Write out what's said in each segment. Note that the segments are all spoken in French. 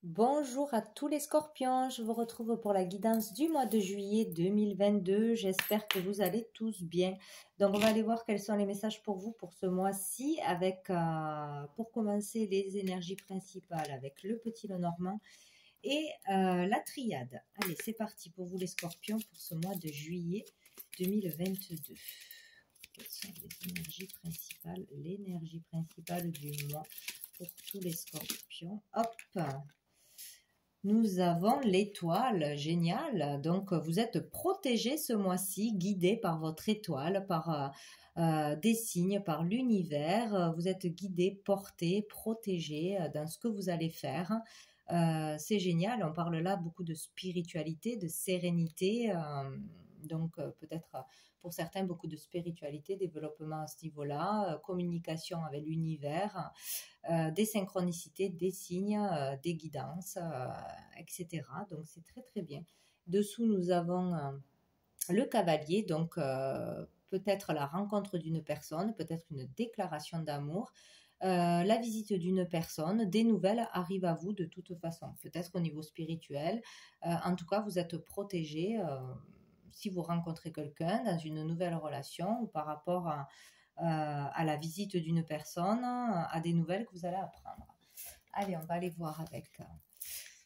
Bonjour à tous les scorpions, je vous retrouve pour la guidance du mois de juillet 2022. J'espère que vous allez tous bien. Donc on va aller voir quels sont les messages pour vous pour ce mois-ci avec, pour commencer, les énergies principales avec le petit Lenormand et la triade. Allez, c'est parti pour vous les scorpions pour ce mois de juillet 2022. Quelles sont les énergies principales? L'énergie principale du mois pour tous les scorpions. Hop! Nous avons l'étoile, génial. Donc, vous êtes protégé ce mois-ci, guidé par votre étoile, par des signes, par l'univers. Vous êtes guidé, porté, protégé dans ce que vous allez faire. C'est génial. On parle là beaucoup de spiritualité, de sérénité. Donc, peut-être pour certains, beaucoup de spiritualité, développement à ce niveau-là, communication avec l'univers. Des synchronicités, des signes, des guidances, etc. Donc c'est très très bien. Dessous, nous avons le cavalier, donc peut-être la rencontre d'une personne, peut-être une déclaration d'amour, la visite d'une personne, des nouvelles arrivent à vous de toute façon, peut-être au niveau spirituel. En tout cas, vous êtes protégé si vous rencontrez quelqu'un dans une nouvelle relation ou par rapport à la visite d'une personne, à des nouvelles que vous allez apprendre. Allez, on va aller voir avec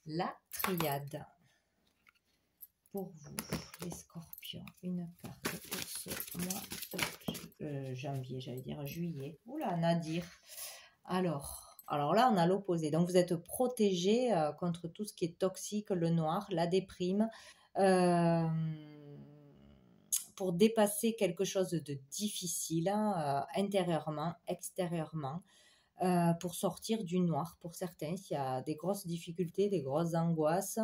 la triade. Pour vous, les scorpions, une carte pour ce mois de janvier, j'allais dire juillet. Oula, Nadir. Alors là, on a l'opposé. Donc, vous êtes protégé contre tout ce qui est toxique, le noir, la déprime. Pour dépasser quelque chose de difficile, intérieurement, extérieurement, pour sortir du noir. Pour certains, s'il y a des grosses difficultés, des grosses angoisses,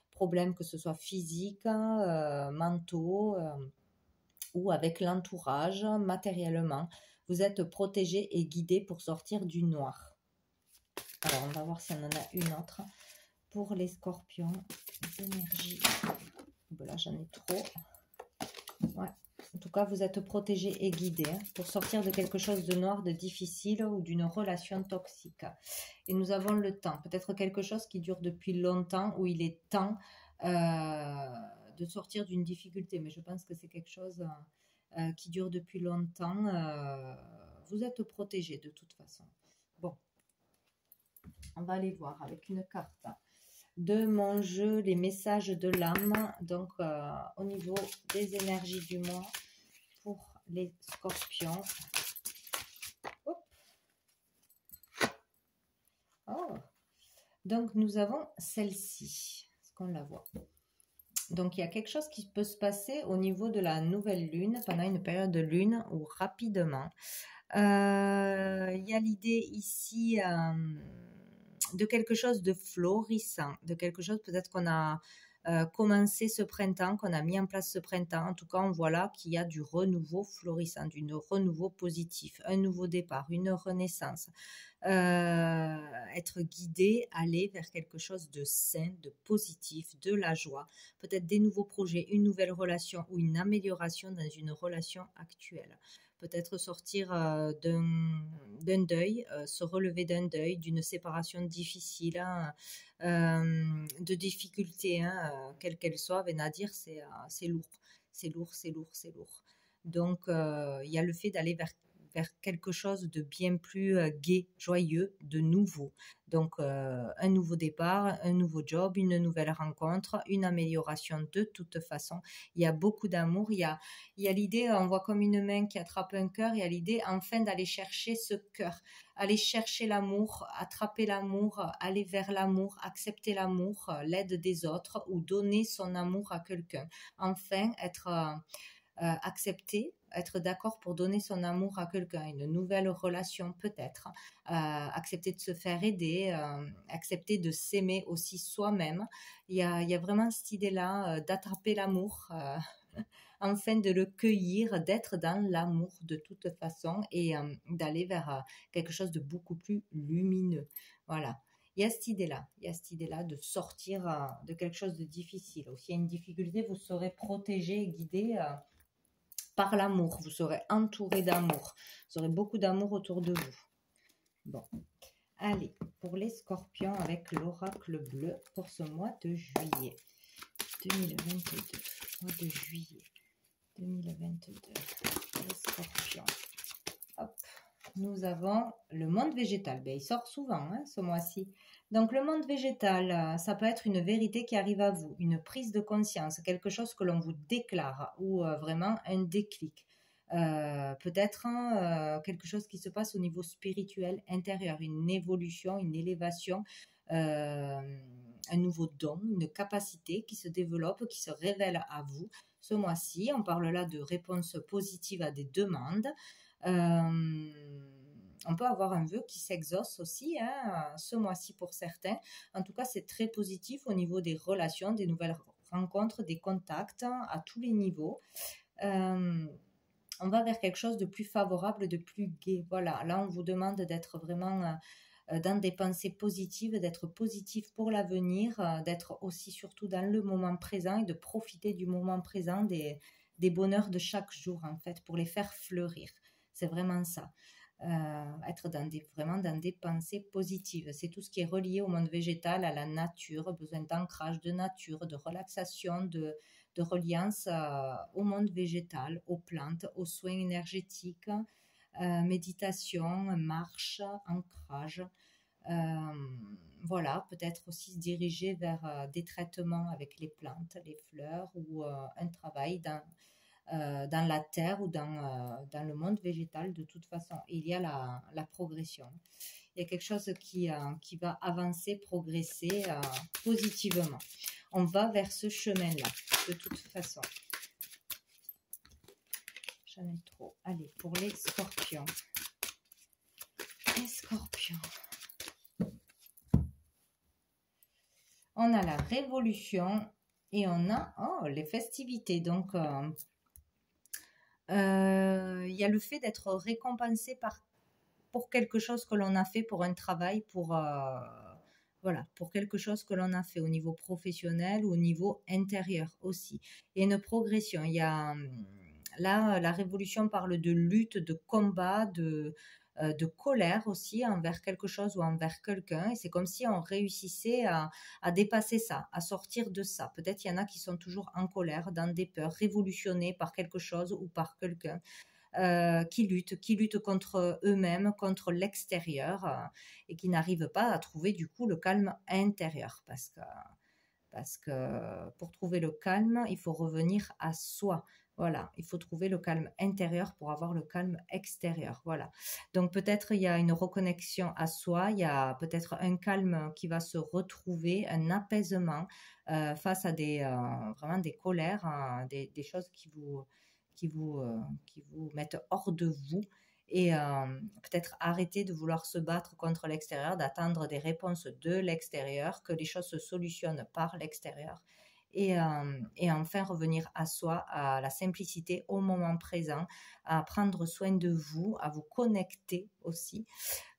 problèmes que ce soit physiques, mentaux, ou avec l'entourage, matériellement, vous êtes protégé et guidé pour sortir du noir. Alors, on va voir si on en a une autre. Pour les scorpions, les énergies. Bon, là, j'en ai trop. Ouais. En tout cas, vous êtes protégé et guidé pour sortir de quelque chose de noir, de difficile ou d'une relation toxique. Et nous avons le temps, peut-être quelque chose qui dure depuis longtemps, où il est temps de sortir d'une difficulté. Mais je pense que c'est quelque chose qui dure depuis longtemps. Vous êtes protégé de toute façon. Bon, on va aller voir avec une carte de mon jeu, les messages de l'âme, donc au niveau des énergies du mois pour les scorpions. Hop. Oh. Donc nous avons celle-ci, est-ce qu'on la voit? Donc il y a quelque chose qui peut se passer au niveau de la nouvelle lune, pendant une période de lune ou rapidement. Il y a l'idée ici de quelque chose de florissant, de quelque chose peut-être qu'on a commencé ce printemps, qu'on a mis en place ce printemps. En tout cas, on voit là qu'il y a du renouveau florissant, du renouveau positif, un nouveau départ, une renaissance. Être guidé, aller vers quelque chose de sain, de positif, de la joie, peut-être des nouveaux projets, une nouvelle relation ou une amélioration dans une relation actuelle. Peut-être sortir d'un deuil, se relever d'un deuil, d'une séparation difficile, de difficultés, quelle qu'elle soit. Nadir, c'est lourd, c'est lourd, c'est lourd, c'est lourd. Donc, il y a le fait d'aller vers quelque chose de bien plus gai, joyeux, de nouveau. Donc, un nouveau départ, un nouveau job, une nouvelle rencontre, une amélioration de toute façon. Il y a beaucoup d'amour. Il y a l'idée, on voit comme une main qui attrape un cœur. Il y a l'idée, enfin, d'aller chercher ce cœur, aller chercher l'amour, attraper l'amour, aller vers l'amour, accepter l'amour, l'aide des autres ou donner son amour à quelqu'un. Enfin, être accepté, être d'accord pour donner son amour à quelqu'un, une nouvelle relation peut-être, accepter de se faire aider, accepter de s'aimer aussi soi-même. Il y a vraiment cette idée-là d'attraper l'amour, enfin de le cueillir, d'être dans l'amour de toute façon et d'aller vers quelque chose de beaucoup plus lumineux. Voilà. Il y a cette idée-là de sortir de quelque chose de difficile. S'il y a une difficulté, vous serez protégé et guidé par l'amour, vous serez entouré d'amour, vous aurez beaucoup d'amour autour de vous. Bon, Allez, pour les scorpions avec l'oracle bleu pour ce mois de juillet 2022. Mois de juillet 2022. Les scorpions. Hop. Nous avons le monde végétal. Ben, il sort souvent ce mois-ci. Donc le monde végétal, ça peut être une vérité qui arrive à vous, une prise de conscience, quelque chose que l'on vous déclare ou vraiment un déclic. Peut-être quelque chose qui se passe au niveau spirituel intérieur, une évolution, une élévation, un nouveau don, une capacité qui se développe, qui se révèle à vous. Ce mois-ci, on parle là de réponses positives à des demandes. On peut avoir un vœu qui s'exauce aussi ce mois-ci pour certains. En tout cas, c'est très positif au niveau des relations, des nouvelles rencontres, des contacts à tous les niveaux. On va vers quelque chose de plus favorable, de plus gai. Voilà, là, on vous demande d'être vraiment dans des pensées positives, d'être positif pour l'avenir, d'être aussi surtout dans le moment présent et de profiter du moment présent, des bonheurs de chaque jour, en fait, pour les faire fleurir. C'est vraiment ça. Être vraiment dans des pensées positives. C'est tout ce qui est relié au monde végétal, à la nature, besoin d'ancrage de nature, de relaxation, de reliance au monde végétal, aux plantes, aux soins énergétiques, méditation, marche, ancrage. Voilà, peut-être aussi se diriger vers des traitements avec les plantes, les fleurs ou un travail dans la terre ou dans le monde végétal de toute façon. Il y a la progression. Il y a quelque chose qui va avancer, progresser positivement. On va vers ce chemin-là, de toute façon. J'en ai trop. Allez, pour les scorpions. Les scorpions. On a la révolution et on a les festivités. Donc, il y a le fait d'être récompensé pour quelque chose que l'on a fait, pour un travail, pour quelque chose que l'on a fait au niveau professionnel ou au niveau intérieur aussi. Il y a une progression. Il y a là, la révolution parle de lutte, de combat, de colère aussi envers quelque chose ou envers quelqu'un. Et c'est comme si on réussissait à dépasser ça, à sortir de ça. Peut-être il y en a qui sont toujours en colère, dans des peurs, révolutionnés par quelque chose ou par quelqu'un. Qui luttent contre eux-mêmes, contre l'extérieur et qui n'arrivent pas à trouver du coup le calme intérieur parce que pour trouver le calme, il faut revenir à soi. Voilà, il faut trouver le calme intérieur pour avoir le calme extérieur. Voilà. Donc peut-être il y a une reconnexion à soi, il y a peut-être un calme qui va se retrouver, un apaisement face à vraiment des colères, des choses qui vous mettent hors de vous et peut-être arrêter de vouloir se battre contre l'extérieur, d'attendre des réponses de l'extérieur, que les choses se solutionnent par l'extérieur et enfin revenir à soi, à la simplicité, au moment présent, à prendre soin de vous, à vous connecter aussi.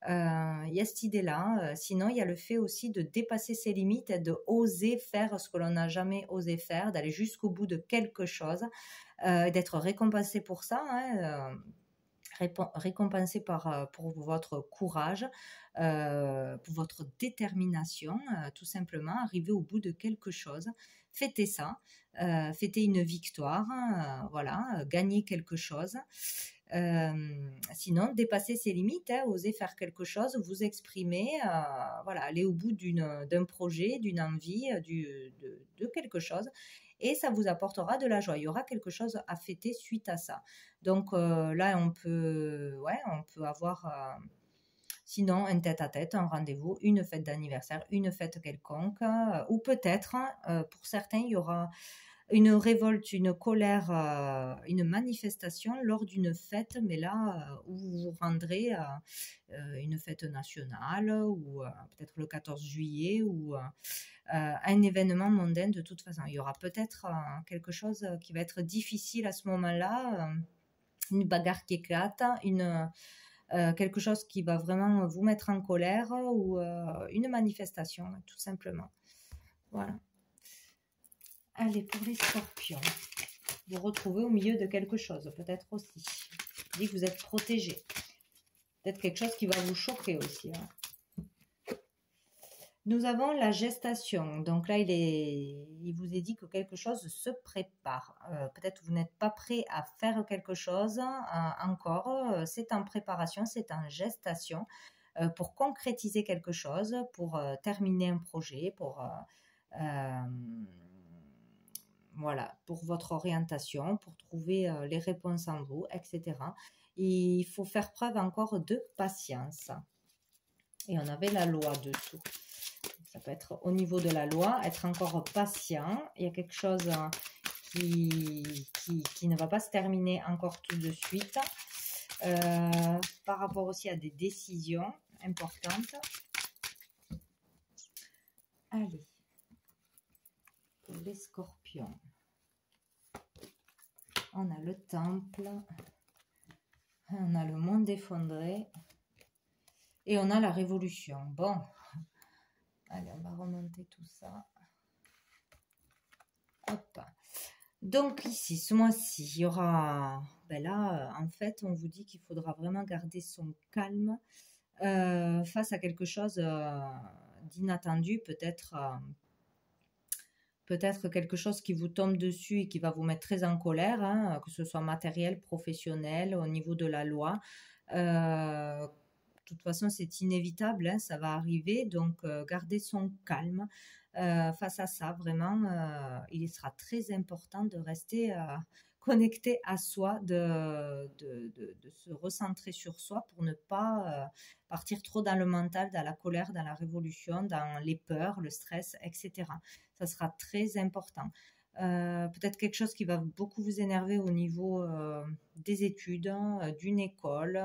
Il y a cette idée-là. Sinon, il y a le fait aussi de dépasser ses limites et de oser faire ce que l'on n'a jamais osé faire, d'aller jusqu'au bout de quelque chose, d'être récompensé pour ça, récompensé pour votre courage, pour votre détermination, tout simplement, arriver au bout de quelque chose, fêter ça, fêter une victoire, voilà, gagner quelque chose. Sinon, dépasser ses limites, oser faire quelque chose, vous exprimer, voilà, aller au bout d'un projet, d'une envie, de quelque chose, et ça vous apportera de la joie. Il y aura quelque chose à fêter suite à ça. Donc là, on peut avoir sinon un tête-à-tête, un rendez-vous, une fête d'anniversaire, une fête quelconque, ou peut-être, pour certains, il y aura une révolte, une colère, une manifestation lors d'une fête, mais là où vous vous rendrez à une fête nationale ou peut-être le 14 juillet ou un événement mondain de toute façon. Il y aura peut-être quelque chose qui va être difficile à ce moment-là, une bagarre qui éclate, quelque chose qui va vraiment vous mettre en colère ou une manifestation, tout simplement. Voilà. Allez, pour les scorpions, vous retrouvez au milieu de quelque chose, peut-être aussi. Dit que vous êtes protégé. Peut-être quelque chose qui va vous choquer aussi. Nous avons la gestation. Donc là, il vous est dit que quelque chose se prépare. Peut-être que vous n'êtes pas prêt à faire quelque chose encore. C'est en préparation, c'est en gestation pour concrétiser quelque chose, pour terminer un projet, euh, voilà, pour votre orientation, pour trouver les réponses en vous, etc. Il faut faire preuve encore de patience. Et on avait la loi dessous. Ça peut être au niveau de la loi, être encore patient. Il y a quelque chose qui ne va pas se terminer encore tout de suite. Par rapport aussi à des décisions importantes. Allez, pour les scorpions, on a le temple, on a le monde effondré et on a la révolution. Bon, allez, on va remonter tout ça. Hop. Donc ici, ce mois-ci, il y aura... Ben là, en fait, on vous dit qu'il faudra vraiment garder son calme face à quelque chose d'inattendu, peut-être quelque chose qui vous tombe dessus et qui va vous mettre très en colère, hein, que ce soit matériel, professionnel, au niveau de la loi. De toute façon, c'est inévitable, hein, ça va arriver, donc gardez son calme face à ça. Vraiment, il sera très important de rester connecté à soi, de se recentrer sur soi pour ne pas partir trop dans le mental, dans la colère, dans la révolution, dans les peurs, le stress, etc. Ça sera très important. Peut-être quelque chose qui va beaucoup vous énerver au niveau des études, d'une école,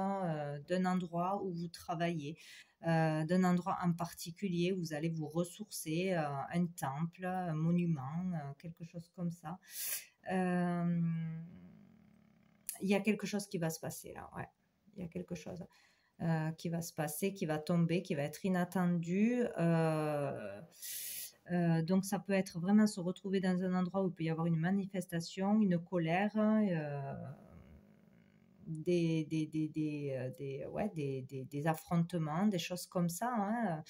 d'un endroit où vous travaillez, d'un endroit en particulier où vous allez vous ressourcer, un temple, un monument, quelque chose comme ça. Il y a quelque chose qui va se passer là, ouais. Il y a quelque chose qui va se passer, qui va tomber, qui va être inattendu. Donc ça peut être vraiment se retrouver dans un endroit où il peut y avoir une manifestation, une colère, des affrontements, des choses comme ça, hein,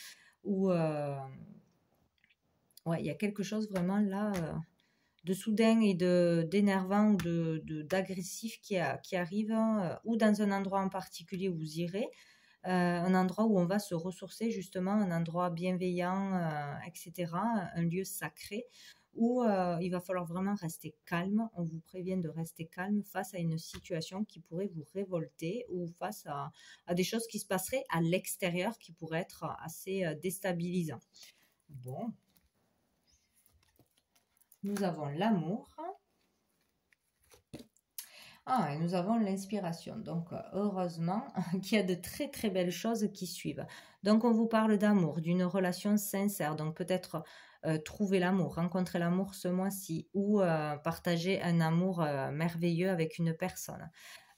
où ouais, il y a quelque chose vraiment là de soudain et d'énervant ou d'agressif qui arrive, ou dans un endroit en particulier où vous irez. Un endroit où on va se ressourcer justement, un endroit bienveillant, etc., un lieu sacré où il va falloir vraiment rester calme. On vous prévient de rester calme face à une situation qui pourrait vous révolter ou face à des choses qui se passeraient à l'extérieur qui pourraient être assez déstabilisants. Bon, nous avons l'amour. Ah, et nous avons l'inspiration. Donc, heureusement qu'il y a de très très belles choses qui suivent. Donc, on vous parle d'amour, d'une relation sincère. Donc, peut-être trouver l'amour, rencontrer l'amour ce mois-ci ou partager un amour merveilleux avec une personne.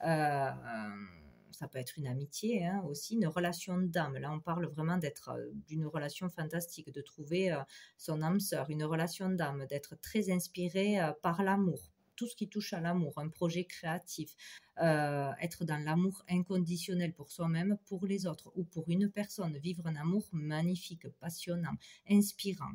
Ça peut être une amitié, hein, aussi, une relation d'âme. Là, on parle vraiment d'être d'une relation fantastique, de trouver son âme sœur, une relation d'âme, d'être très inspiré par l'amour. Tout ce qui touche à l'amour, un projet créatif, être dans l'amour inconditionnel pour soi-même, pour les autres ou pour une personne, vivre un amour magnifique, passionnant, inspirant.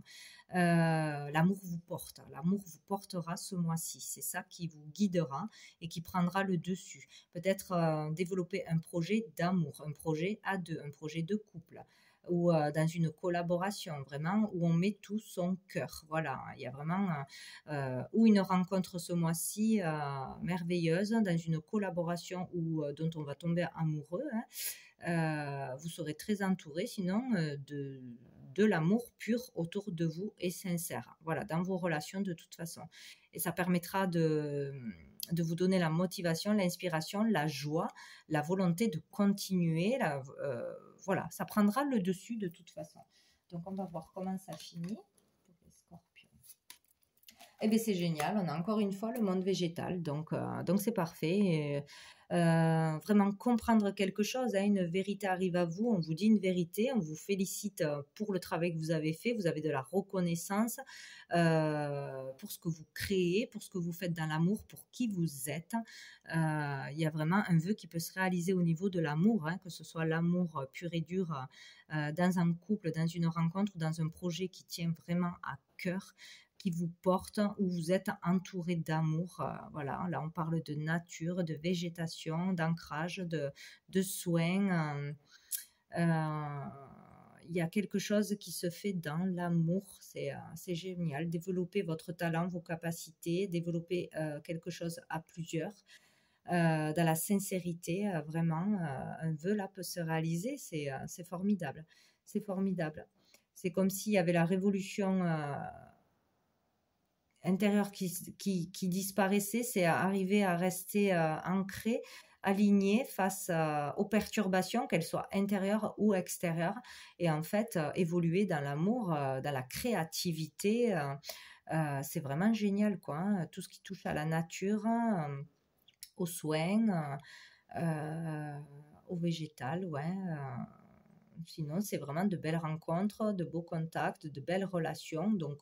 L'amour vous porte, l'amour vous portera ce mois-ci, c'est ça qui vous guidera et qui prendra le dessus. Peut-être développer un projet d'amour, un projet à deux, un projet de couple, ou dans une collaboration vraiment où on met tout son cœur. Voilà, il y a vraiment ou une rencontre ce mois-ci merveilleuse dans une collaboration dont on va tomber amoureux. Hein. Vous serez très entouré sinon de l'amour pur autour de vous et sincère. Voilà, dans vos relations de toute façon. Et ça permettra de vous donner la motivation, l'inspiration, la joie, la volonté de continuer. Voilà, ça prendra le dessus de toute façon. Donc, on va voir comment ça finit pour les scorpions. Eh bien, c'est génial. On a encore une fois le monde végétal. Donc c'est parfait. Et, vraiment comprendre quelque chose, hein, une vérité arrive à vous, on vous dit une vérité, on vous félicite pour le travail que vous avez fait, vous avez de la reconnaissance pour ce que vous créez, pour ce que vous faites dans l'amour, pour qui vous êtes. Il y a vraiment un vœu qui peut se réaliser au niveau de l'amour, hein, que ce soit l'amour pur et dur dans un couple, dans une rencontre, dans un projet qui tient vraiment à cœur, qui vous porte, où vous êtes entouré d'amour. Voilà, là on parle de nature, de végétation, d'ancrage, de soins. Il y a quelque chose qui se fait dans l'amour, c'est génial. Développer votre talent, vos capacités, développer quelque chose à plusieurs. Dans la sincérité, vraiment, un vœu là peut se réaliser, c'est formidable. C'est formidable. C'est comme s'il y avait la révolution intérieure qui disparaissait, c'est arriver à rester ancré, aligné face aux perturbations, qu'elles soient intérieures ou extérieures, et en fait évoluer dans l'amour, dans la créativité. C'est vraiment génial, quoi, hein. Tout ce qui touche à la nature, aux soins, au végétal, ouais. Sinon, c'est vraiment de belles rencontres, de beaux contacts, de belles relations. Donc,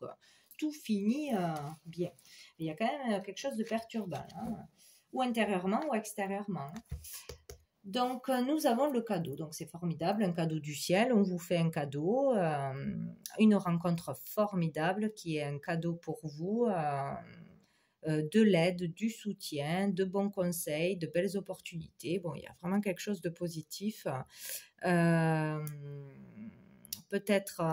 tout finit bien. Il y a quand même quelque chose de perturbant, hein, ou intérieurement ou extérieurement. Donc, nous avons le cadeau. Donc, c'est formidable, un cadeau du ciel. On vous fait un cadeau, une rencontre formidable qui est un cadeau pour vous. De l'aide, du soutien, de bons conseils, de belles opportunités. Bon, il y a vraiment quelque chose de positif. Peut-être,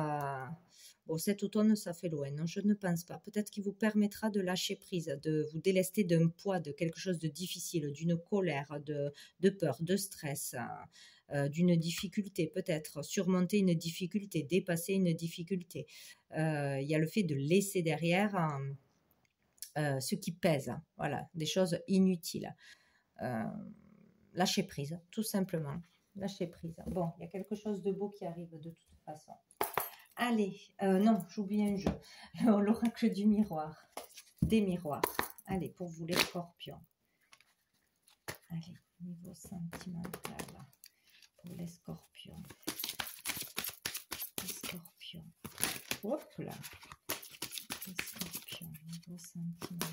bon, cet automne, ça fait loin, non, je ne pense pas. Peut-être qu'il vous permettra de lâcher prise, de vous délester d'un poids, de quelque chose de difficile, d'une colère, de peur, de stress, d'une difficulté, peut-être surmonter une difficulté, dépasser une difficulté. Il y a le fait de laisser derrière ce qui pèse, voilà, des choses inutiles. Lâcher prise, tout simplement. Lâcher prise. Bon, il y a quelque chose de beau qui arrive de toute façon. Allez, non, j'oublie un jeu. L'oracle du miroir. Des miroirs. Allez, pour vous les scorpions. Allez, niveau sentimental. Pour les scorpions. Les scorpions. Hop là. Les scorpions, niveau sentimental.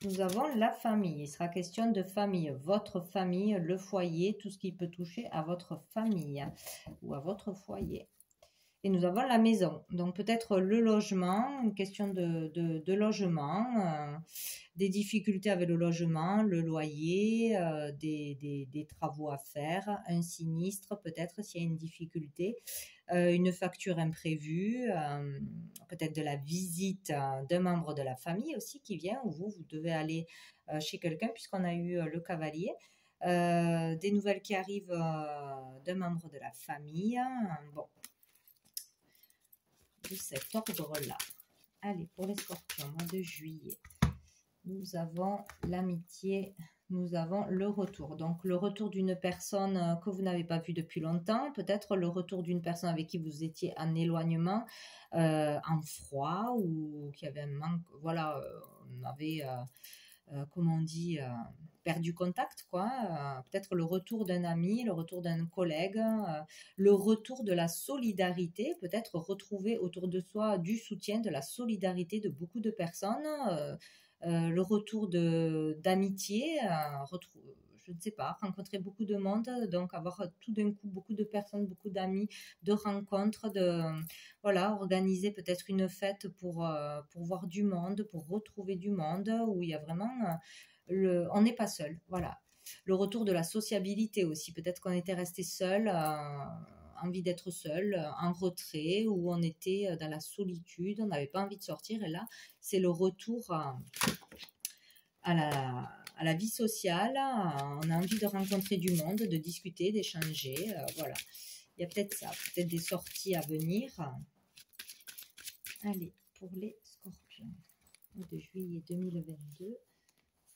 Nous avons la famille. Il sera question de famille. Votre famille, le foyer, tout ce qui peut toucher à votre famille ou à votre foyer. Et nous avons la maison. Donc peut-être le logement, une question de logement, des difficultés avec le logement, le loyer, des travaux à faire, un sinistre peut-être s'il y a une difficulté, une facture imprévue, peut-être de la visite d'un membre de la famille aussi qui vient, ou vous devez aller chez quelqu'un puisqu'on a eu le cavalier. Des nouvelles qui arrivent d'un membre de la famille. Bon, de cet ordre-là. Allez, pour les scorpions, mois de juillet, nous avons l'amitié, nous avons le retour. Donc, le retour d'une personne que vous n'avez pas vue depuis longtemps, peut-être le retour d'une personne avec qui vous étiez en éloignement, en froid, ou qui avait un manque, voilà, on avait... comment on dit, perdu contact, quoi. Peut-être le retour d'un ami, le retour d'un collègue, le retour de la solidarité, peut-être retrouver autour de soi du soutien, de la solidarité de beaucoup de personnes, le retour d'amitié, je ne sais pas, rencontrer beaucoup de monde, donc avoir tout d'un coup beaucoup de personnes, beaucoup d'amis, de rencontres, voilà, organiser peut-être une fête pour voir du monde, pour retrouver du monde, où il y a vraiment, on n'est pas seul, voilà. Le retour de la sociabilité aussi, peut-être qu'on était resté seul, envie d'être seul, en retrait, où on était dans la solitude, on n'avait pas envie de sortir, et là, c'est le retour à la vie sociale, on a envie de rencontrer du monde, de discuter, d'échanger, voilà. Il y a peut-être ça, peut-être des sorties à venir. Allez, pour les scorpions, de juillet 2022,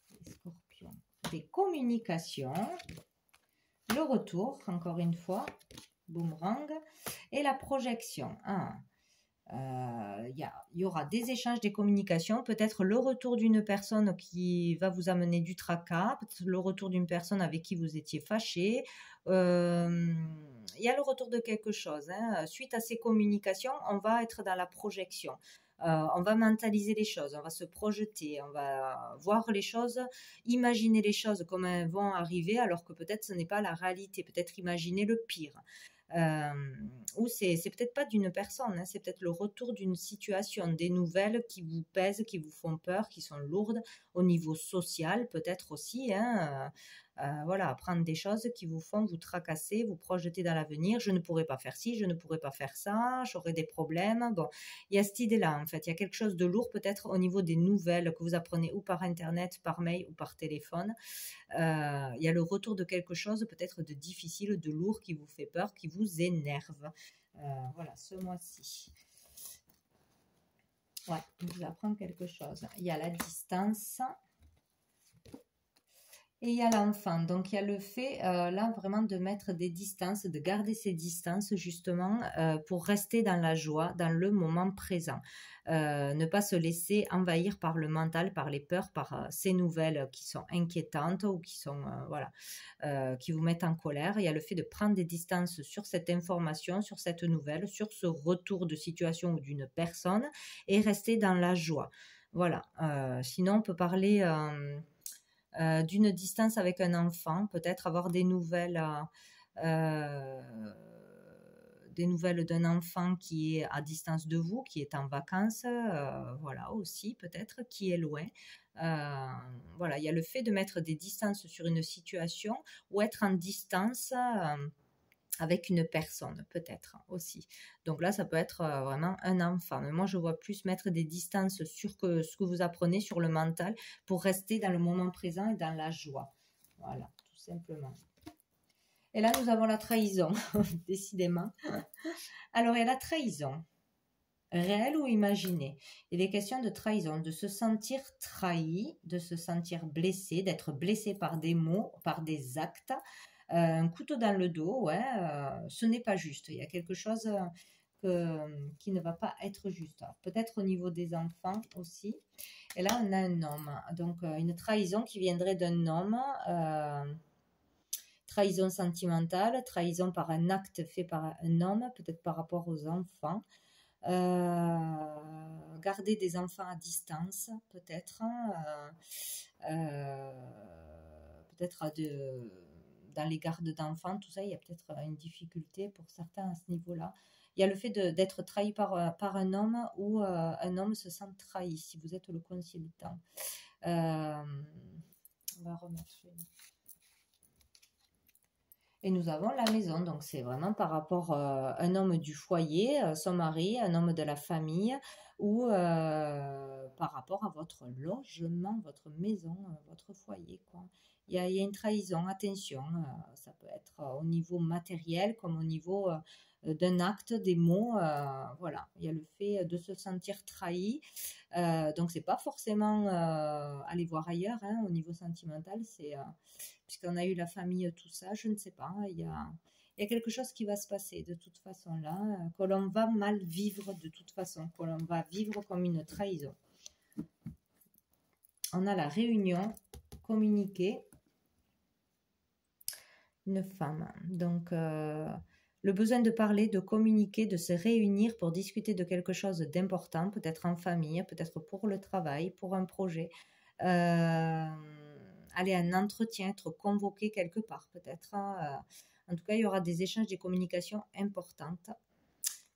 les scorpions, des communications, le retour, encore une fois, boomerang, et la projection. Il y aura des échanges, des communications, peut-être le retour d'une personne qui va vous amener du tracas, peut-être le retour d'une personne avec qui vous étiez fâché. Il y a le retour de quelque chose, hein. Suite à ces communications, on va être dans la projection. On va mentaliser les choses, on va se projeter, on va voir les choses, imaginer les choses comme elles vont arriver, alors que peut-être ce n'est pas la réalité, peut-être imaginer le pire. Euh, ou c'est peut-être pas d'une personne, hein, c'est peut-être le retour d'une situation, des nouvelles qui vous pèsent, qui vous font peur, qui sont lourdes au niveau social, peut-être aussi, hein, voilà, apprendre des choses qui vous font vous tracasser, vous projeter dans l'avenir. Je ne pourrais pas faire ci, je ne pourrais pas faire ça, j'aurai des problèmes. Bon, il y a cette idée-là, en fait. Il y a quelque chose de lourd, peut-être au niveau des nouvelles que vous apprenez ou par Internet, par mail ou par téléphone. Il y a le retour de quelque chose, peut-être de difficile, de lourd, qui vous fait peur, qui vous énerve. Voilà, ce mois-ci. Ouais, je vous apprends quelque chose. Il y a la distance. Et il y a l'enfant, donc il y a le fait là vraiment de mettre des distances, de garder ces distances justement pour rester dans la joie, dans le moment présent. Ne pas se laisser envahir par le mental, par les peurs, par ces nouvelles qui sont inquiétantes ou qui sont voilà, qui vous mettent en colère. Il y a le fait de prendre des distances sur cette information, sur cette nouvelle, sur ce retour de situation ou d'une personne et rester dans la joie. Voilà. Sinon on peut parler d'une distance avec un enfant, peut-être avoir des nouvelles d'un enfant qui est à distance de vous, qui est en vacances, voilà aussi peut-être, qui est loin. Voilà, il y a le fait de mettre des distances sur une situation ou être en distance avec une personne, peut-être aussi. Donc là, ça peut être vraiment un enfant. Mais moi, je vois plus mettre des distances sur ce que vous apprenez sur le mental pour rester dans le moment présent et dans la joie. Voilà, tout simplement. Et là, nous avons la trahison, décidément. Alors, il y a la trahison, réelle ou imaginée. Il est question de trahison, de se sentir trahi, de se sentir blessé, d'être blessé par des mots, par des actes. Un couteau dans le dos, ouais, ce n'est pas juste. Il y a quelque chose qui ne va pas être juste. Peut-être au niveau des enfants aussi. Et là, on a un homme. Donc, une trahison qui viendrait d'un homme. Trahison sentimentale, trahison par un acte fait par un homme, peut-être par rapport aux enfants. Garder des enfants à distance, peut-être. Peut-être dans les gardes d'enfants, tout ça, il y a peut-être une difficulté pour certains à ce niveau-là. Il y a le fait d'être trahi par un homme ou un homme se sent trahi, si vous êtes le consultant. On va remettre. Et nous avons la maison, donc c'est vraiment par rapport à un homme du foyer, son mari, un homme de la famille, ou par rapport à votre logement, votre maison, votre foyer, quoi. Il y a une trahison, attention, ça peut être au niveau matériel comme au niveau d'un acte, des mots, voilà. Il y a le fait de se sentir trahi, donc c'est pas forcément aller voir ailleurs, hein, au niveau sentimental, c'est puisqu'on a eu la famille, tout ça, je ne sais pas, il y a quelque chose qui va se passer de toute façon là, que l'on va mal vivre de toute façon, que l'on va vivre comme une trahison. On a la réunion, communiquer, une femme. Donc, le besoin de parler, de communiquer, de se réunir pour discuter de quelque chose d'important, peut-être en famille, peut-être pour le travail, pour un projet. Aller à un entretien, être convoqué quelque part, peut-être. En tout cas, il y aura des échanges, des communications importantes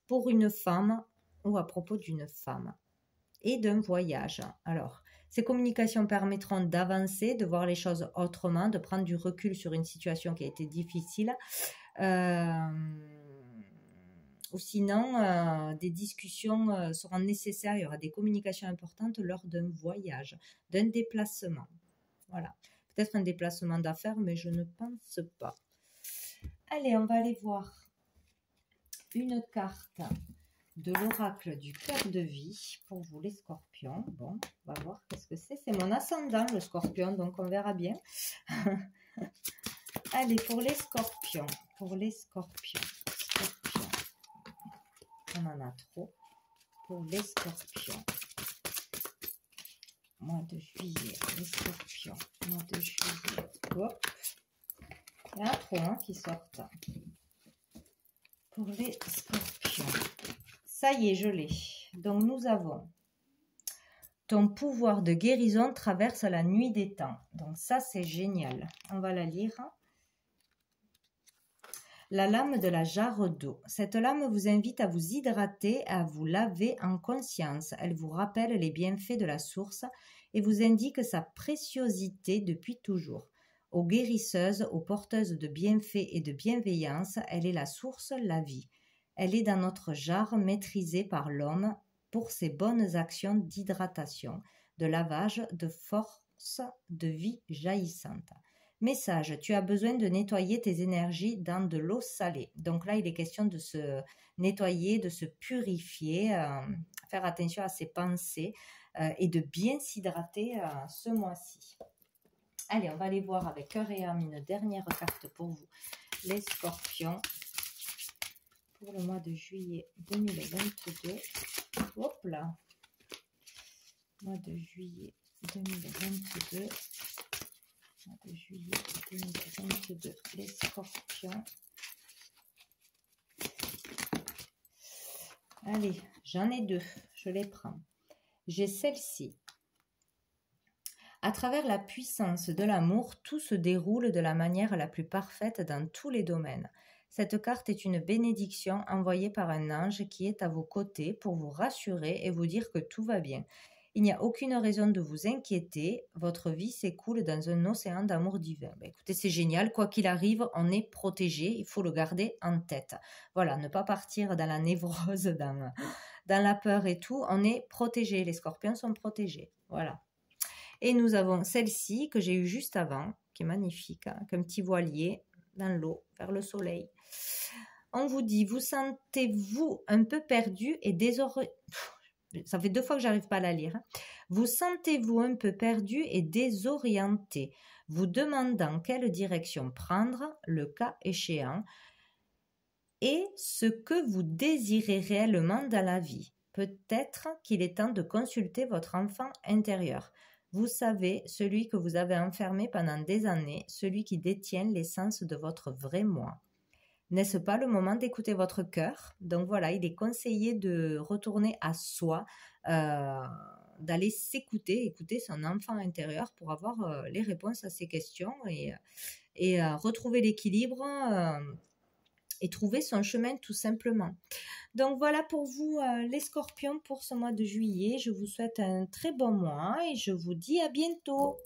pour une femme ou à propos d'une femme et d'un voyage. Alors, ces communications permettront d'avancer, de voir les choses autrement, de prendre du recul sur une situation qui a été difficile. Ou sinon, des discussions seront nécessaires, il y aura des communications importantes lors d'un voyage, d'un déplacement. Voilà. Peut-être un déplacement d'affaires, mais je ne pense pas. Allez, on va aller voir une carte de l'oracle du cœur de vie pour vous les scorpions. Bon, on va voir qu'est-ce que c'est. C'est mon ascendant, le scorpion, donc on verra bien. Allez, pour les scorpions. Pour les scorpions. On en a trop. pour les scorpions. Mois de juillet, les scorpions. Mois de juillet. Hop. Il y en a trop hein, qui sortent. Pour les scorpions. Ça y est, je l'ai. Donc nous avons ton pouvoir de guérison traverse la nuit des temps. Donc ça, c'est génial. On va la lire. La lame de la jarre d'eau. Cette lame vous invite à vous hydrater, à vous laver en conscience. Elle vous rappelle les bienfaits de la source et vous indique sa préciosité depuis toujours. Aux guérisseuses, aux porteuses de bienfaits et de bienveillance, elle est la source, la vie. Elle est dans notre jarre maîtrisée par l'homme pour ses bonnes actions d'hydratation, de lavage, de force, de vie jaillissante. Message, tu as besoin de nettoyer tes énergies dans de l'eau salée. Donc là, il est question de se nettoyer, de se purifier, faire attention à ses pensées et de bien s'hydrater ce mois-ci. Allez, on va aller voir avec cœur et âme une dernière carte pour vous, les scorpions, pour le mois de juillet 2022. Hop là, mois de juillet 2022. De juillet 2022, les scorpions. Allez, j'en ai deux, je les prends. J'ai celle-ci. À travers la puissance de l'amour, tout se déroule de la manière la plus parfaite dans tous les domaines. Cette carte est une bénédiction envoyée par un ange qui est à vos côtés pour vous rassurer et vous dire que tout va bien. Il n'y a aucune raison de vous inquiéter, votre vie s'écoule dans un océan d'amour divin. Écoutez, c'est génial, quoi qu'il arrive, on est protégé, il faut le garder en tête. Voilà, ne pas partir dans la névrose, dans la peur et tout, on est protégé, les scorpions sont protégés, voilà. Et nous avons celle-ci que j'ai eue juste avant, qui est magnifique, hein, comme petit voilier dans l'eau, vers le soleil. On vous dit, vous sentez-vous un peu perdu et désorienté? Ça fait 2 fois que j'arrive pas à la lire. Vous sentez-vous un peu perdu et désorienté, vous demandant quelle direction prendre, le cas échéant, et ce que vous désirez réellement dans la vie. Peut-être qu'il est temps de consulter votre enfant intérieur. Vous savez, celui que vous avez enfermé pendant des années, celui qui détient l'essence de votre vrai moi. N'est-ce pas le moment d'écouter votre cœur? Donc voilà, il est conseillé de retourner à soi, d'aller s'écouter, écouter son enfant intérieur pour avoir les réponses à ces questions et retrouver l'équilibre et trouver son chemin tout simplement. Donc voilà pour vous les scorpions pour ce mois de juillet. Je vous souhaite un très bon mois et je vous dis à bientôt.